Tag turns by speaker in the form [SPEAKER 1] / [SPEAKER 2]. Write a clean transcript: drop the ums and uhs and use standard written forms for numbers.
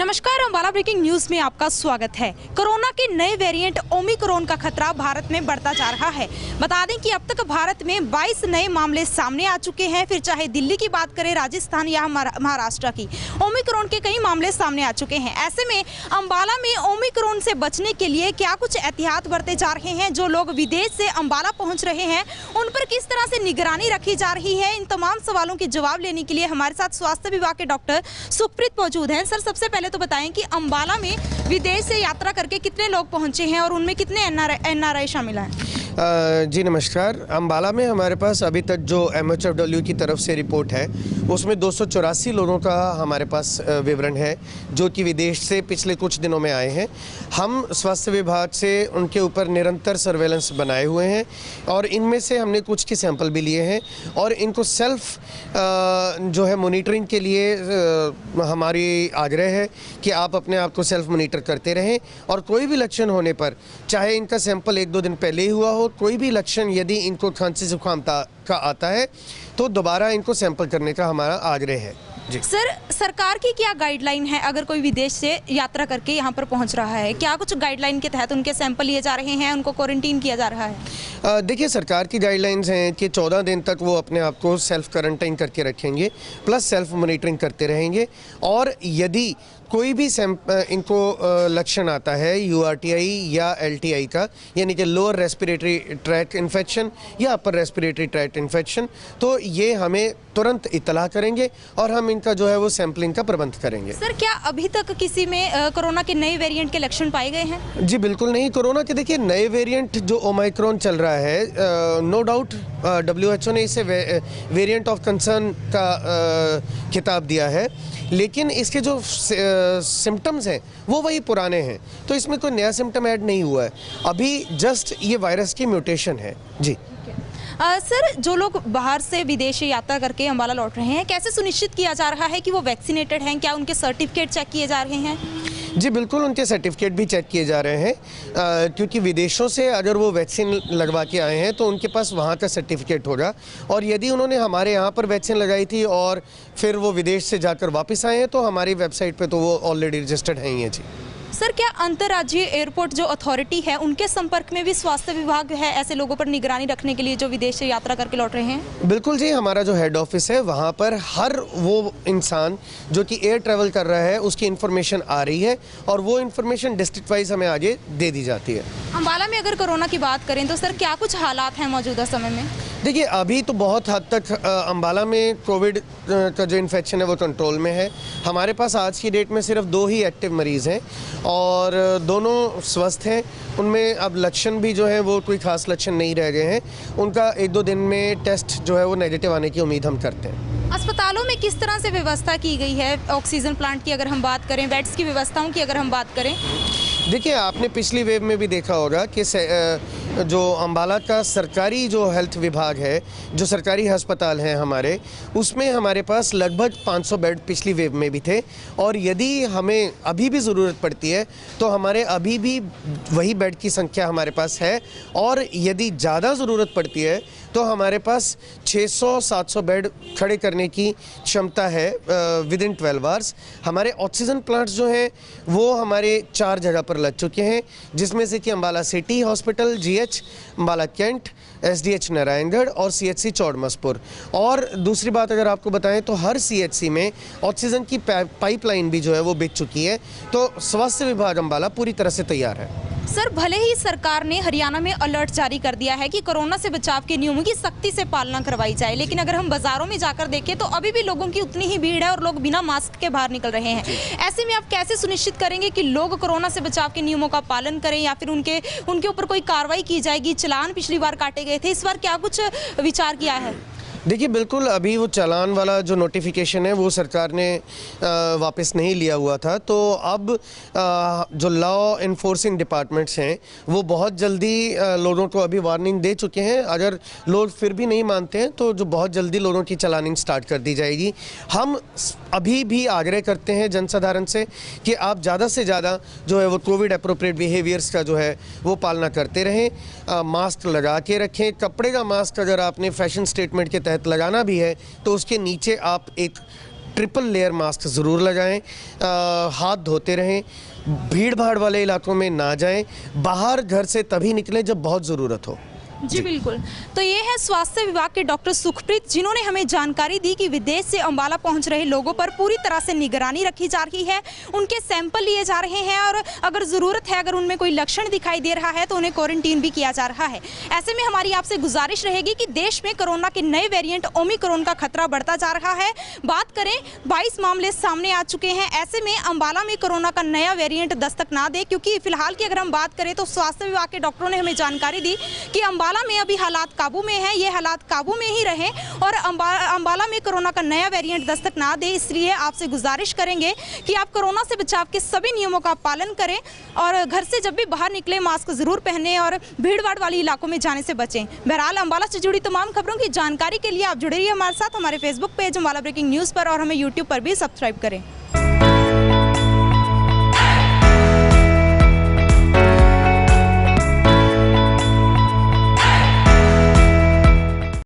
[SPEAKER 1] नमस्कार, Ambala breaking news में आपका स्वागत है। कोरोना के नए वेरिएंट ओमिक्रॉन का खतरा भारत में बढ़ता जा रहा है। बता दें कि अब तक भारत में 22 नए मामले सामने आ चुके हैं। फिर चाहे दिल्ली की बात करें, राजस्थान या महाराष्ट्र की, ओमिक्रॉन के कई मामले सामने आ चुके हैं। ऐसे में अम्बाला में ओमिक्रॉन से बचने के लिए क्या कुछ एहतियात बरते जा रहे हैं? जो लोग विदेश से अम्बाला पहुँच रहे हैं उन पर किस तरह से निगरानी रखी जा रही है? इन तमाम सवालों के जवाब लेने के लिए हमारे साथ स्वास्थ्य विभाग के डॉक्टर सुखप्रीत मौजूद हैं। सर, सबसे पहले तो बताएं कि अम्बाला में विदेश से यात्रा करके कितने लोग पहुंचे हैं और उनमें कितने एनआरआई शामिल हैं?
[SPEAKER 2] जी नमस्कार। अम्बाला में हमारे पास अभी तक जो MHFW की तरफ से रिपोर्ट है उसमें 284 लोगों का हमारे पास विवरण है जो कि विदेश से पिछले कुछ दिनों में आए हैं। हम स्वास्थ्य विभाग से उनके ऊपर निरंतर सर्वेलेंस बनाए हुए हैं और इनमें से हमने कुछ के सैंपल भी लिए हैं और इनको सेल्फ जो है मॉनिटरिंग के लिए हमारी आग्रह है कि आप अपने आप को सेल्फ मॉनिटर करते रहें और कोई भी लक्षण होने पर, चाहे इनका सैंपल 1-2 दिन पहले ही हुआ हो, कोई भी लक्षण यदि इनको खांसी जुकाम का आता है तो दोबारा इनको सैंपल करने का हमारा आग्रह है। जी
[SPEAKER 1] सर, सरकार की क्या गाइडलाइन है अगर कोई विदेश से यात्रा करके यहाँ पर पहुँच रहा है? क्या कुछ गाइडलाइन के तहत उनके सैंपल लिए जा रहे हैं, उनको क्वारंटीन किया जा रहा है?
[SPEAKER 2] देखिए, सरकार की गाइडलाइंस हैं कि 14 दिन तक वो अपने आप को सेल्फ क्वारंटाइन करके रखेंगे, प्लस सेल्फ मॉनिटरिंग करते रहेंगे और यदि कोई भी इनको लक्षण आता है URTI या LTI का, यानी कि लोअर रेस्पिरेटरी ट्रैक्ट इन्फेक्शन या अपर रेस्पिरेटरी ट्रैक्ट इन्फेक्शन, तो ये हमें तुरंत इत्तला करेंगे और हम इनका जो है वो सैंपलिंग का प्रबंध करेंगे।
[SPEAKER 1] सर, क्या अभी तक किसी में कोरोना के नए वेरिएंट के लक्षण पाए गए हैं?
[SPEAKER 2] जी बिल्कुल नहीं। कोरोना के देखिए नए वेरिएंट जो ओमिक्रॉन चल रहा है, नो डाउट WHO ने इसे वेरिएंट ऑफ कंसर्न का खिताब दिया है, लेकिन इसके जो सिम्टम्स हैं वो वही पुराने हैं, तो इसमें कोई नया सिम्टम ऐड नहीं हुआ है। अभी जस्ट ये वायरस की म्यूटेशन है। जी
[SPEAKER 1] सर, जो लोग बाहर से विदेश से यात्रा करके अम्बाला लौट रहे हैं, कैसे सुनिश्चित किया जा रहा है कि वो वैक्सीनेटेड हैं? क्या उनके सर्टिफिकेट चेक किए जा रहे हैं?
[SPEAKER 2] जी बिल्कुल, उनके सर्टिफिकेट भी चेक किए जा रहे हैं क्योंकि विदेशों से अगर वो वैक्सीन लगवा के आए हैं तो उनके पास वहाँ का सर्टिफिकेट होगा और यदि उन्होंने हमारे यहाँ पर वैक्सीन लगाई थी और फिर वो विदेश से जाकर वापस आए हैं तो हमारी वेबसाइट पे तो वो ऑलरेडी रजिस्टर्ड हैं ही हैं। जी
[SPEAKER 1] सर, क्या अंतर्राज्यीय एयरपोर्ट जो अथॉरिटी है उनके संपर्क में भी स्वास्थ्य विभाग है ऐसे लोगों पर निगरानी रखने के लिए जो विदेश से यात्रा करके लौट रहे हैं?
[SPEAKER 2] बिल्कुल जी, हमारा जो हेड ऑफिस है वहाँ पर हर वो इंसान जो कि एयर ट्रैवल कर रहा है उसकी इन्फॉर्मेशन आ रही है और वो इन्फॉर्मेशन डिस्ट्रिक्ट वाइज हमें आगे दे दी जाती है।
[SPEAKER 1] अम्बाला में अगर कोरोना की बात करें तो सर क्या कुछ हालात हैं मौजूदा समय में?
[SPEAKER 2] देखिए, अभी तो बहुत हद तक अम्बाला में कोविड का जो इन्फेक्शन है वो कंट्रोल में है। हमारे पास आज की डेट में सिर्फ 2 ही एक्टिव मरीज़ हैं और दोनों स्वस्थ हैं। उनमें अब लक्षण भी जो है वो कोई खास लक्षण नहीं रह गए हैं। उनका 1-2 दिन में टेस्ट जो है वो नेगेटिव आने की उम्मीद हम करते हैं।
[SPEAKER 1] अस्पतालों में किस तरह से व्यवस्था की गई है? ऑक्सीजन प्लांट की अगर हम बात करें, बेड्स की व्यवस्थाओं की अगर हम बात करें?
[SPEAKER 2] देखिए, आपने पिछली वेव में भी देखा होगा कि जो अम्बाला का सरकारी जो हेल्थ विभाग है, जो सरकारी अस्पताल हैं हमारे, उसमें हमारे पास लगभग 500 बेड पिछली वेव में भी थे और यदि हमें अभी भी ज़रूरत पड़ती है तो हमारे अभी भी वही बेड की संख्या हमारे पास है और यदि ज़्यादा ज़रूरत पड़ती है तो हमारे पास 600-700 बेड खड़े करने की क्षमता है विदिन 12 आवर्स। हमारे ऑक्सीजन प्लांट्स जो हैं वो हमारे 4 जगह पर लग चुके हैं, जिसमें से कि Ambala city hospital GH, Ambala cantt, SDH Narayangarh और CHC चौड़मसपुर। और दूसरी बात अगर आपको बताएं तो हर CHC में ऑक्सीजन की पाइपलाइन भी जो है वो बिक चुकी है, तो स्वास्थ्य विभाग अम्बाला पूरी तरह से तैयार है।
[SPEAKER 1] सर, भले ही सरकार ने हरियाणा में अलर्ट जारी कर दिया है कि कोरोना से बचाव के नियमों की सख्ती से पालना करवाई जाए, लेकिन अगर हम बाजारों में जाकर देखें तो अभी भी लोगों की उतनी ही भीड़ है और लोग बिना मास्क के बाहर निकल रहे हैं। ऐसे में आप कैसे सुनिश्चित करेंगे कि लोग कोरोना से बचाव के नियमों का पालन करें या फिर उनके ऊपर कोई कार्रवाई की जाएगी? चालान पिछली बार काटे गए थे, इस बार क्या कुछ विचार किया है?
[SPEAKER 2] देखिए, बिल्कुल अभी वो चालान वाला जो नोटिफिकेशन है वो सरकार ने वापस नहीं लिया हुआ था, तो अब जो लॉ इन्फोर्सिंग डिपार्टमेंट्स हैं वो बहुत जल्दी लोगों को अभी वार्निंग दे चुके हैं। अगर लोग फिर भी नहीं मानते हैं तो जो बहुत जल्दी लोगों की चालानिंग स्टार्ट कर दी जाएगी। हम अभी भी आग्रह करते हैं जनसाधारण से कि आप ज़्यादा से ज़्यादा जो है वो कोविड अप्रोप्रिएट बिहेवियर्स का जो है वो पालना करते रहें, मास्क लगा के रखें। कपड़े का मास्क अगर आपने फैशन स्टेटमेंट के तहत लगाना भी है तो उसके नीचे आप एक ट्रिपल लेयर मास्क ज़रूर लगाएं, हाथ धोते रहें, भीड़ भाड़ वाले इलाकों में ना जाएं, बाहर घर से तभी निकलें जब बहुत ज़रूरत हो।
[SPEAKER 1] जी बिल्कुल। तो ये है स्वास्थ्य विभाग के डॉक्टर सुखप्रीत, जिन्होंने हमें जानकारी दी कि विदेश से अंबाला पहुंच रहे लोगों पर पूरी तरह से निगरानी रखी जा रही है, उनके सैंपल लिए जा रहे हैं और अगर ज़रूरत है, अगर उनमें कोई लक्षण दिखाई दे रहा है तो उन्हें क्वारंटीन भी किया जा रहा है। ऐसे में हमारी आपसे गुजारिश रहेगी कि देश में कोरोना के नए वेरिएंट ओमिक्रॉन का खतरा बढ़ता जा रहा है। बात करें 22 मामले सामने आ चुके हैं, ऐसे में अंबाला में कोरोना का नया वेरिएंट दस्तक ना दे, क्योंकि फिलहाल की अगर हम बात करें तो स्वास्थ्य विभाग के डॉक्टरों ने हमें जानकारी दी कि अंबाला में अभी हालात काबू में है, ये हालात काबू में ही रहें और अंबाला में कोरोना का नया वेरिएंट दस्तक ना दे। इसलिए आपसे गुजारिश करेंगे कि आप कोरोना से बचाव के सभी नियमों का पालन करें और घर से जब भी बाहर निकले मास्क जरूर पहनें और भीड़-भाड़ वाले इलाकों में जाने से बचें। बहरहाल अंबाला से जुड़ी तमाम खबरों की जानकारी के लिए आप जुड़े रहिए हमारे साथ, हमारे Facebook page Ambala breaking news पर और हमें यूट्यूब पर भी सब्सक्राइब करें।